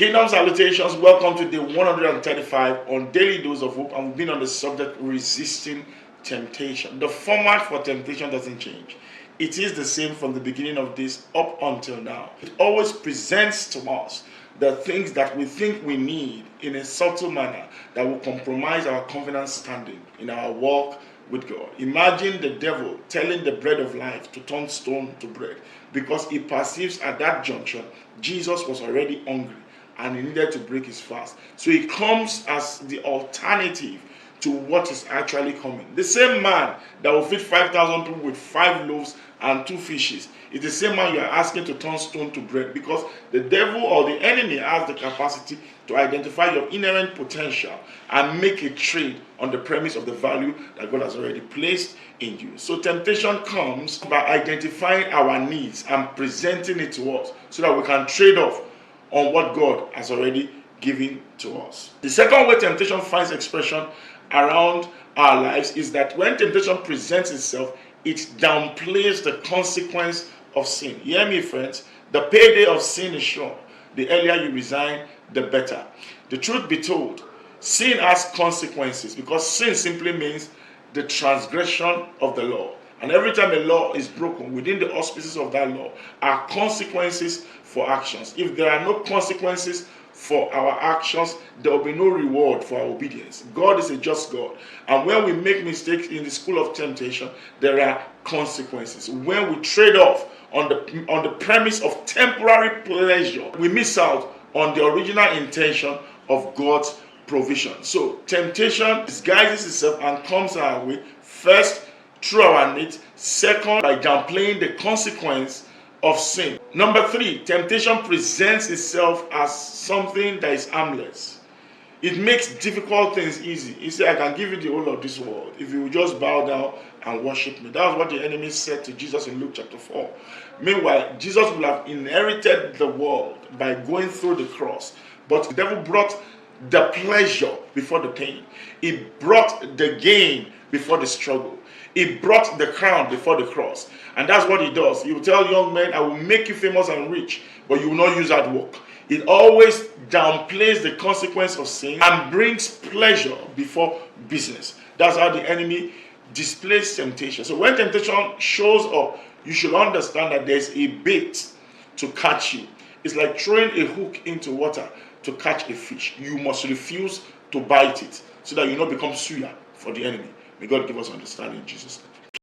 Kingdom salutations, welcome to day 135 on Daily Dose of Hope, and we've been on the subject resisting temptation. The format for temptation doesn't change. It is the same from the beginning of this up until now. It always presents to us the things that we think we need in a subtle manner that will compromise our confidence standing in our walk with God. Imagine the devil telling the bread of life to turn stone to bread because he perceives at that junction Jesus was already hungry and he needed to break his fast. So he comes as the alternative to what is actually coming. The same man that will feed 5,000 people with 5 loaves and 2 fishes is the same man you are asking to turn stone to bread, because the devil or the enemy has the capacity to identify your inherent potential and make a trade on the premise of the value that God has already placed in you. So temptation comes by identifying our needs and presenting it to us so that we can trade off on what God has already given to us. The second way temptation finds expression around our lives is that when temptation presents itself, it downplays the consequence of sin. Hear me, friends. The payday of sin is sure. The earlier you resign, the better. The truth be told, sin has consequences, because sin simply means the transgression of the law. And every time a law is broken within the auspices of that law are consequences for actions. If there are no consequences for our actions, there will be no reward for our obedience. God is a just God. And when we make mistakes in the school of temptation, there are consequences. When we trade off on the premise of temporary pleasure, we miss out on the original intention of God's provision. So temptation disguises itself and comes our way, first through our needs, second by downplaying the consequence of sin. Number 3, temptation presents itself as something that is harmless. It makes difficult things easy. He said, I can give you the whole of this world if you will just bow down and worship me. That was what the enemy said to Jesus in Luke chapter 4. Meanwhile, Jesus will have inherited the world by going through the cross. But the devil brought the pleasure before the pain. He brought the gain before the struggle. He brought the crown before the cross. And that's what he does. He will tell young men, I will make you famous and rich, but you will not use that work. It always downplays the consequence of sin and brings pleasure before business. That's how the enemy displays temptation. So when temptation shows up, you should understand that there's a bait to catch you. It's like throwing a hook into water to catch a fish. You must refuse to bite it so that you not become suya for the enemy. May God give us understanding in Jesus' name.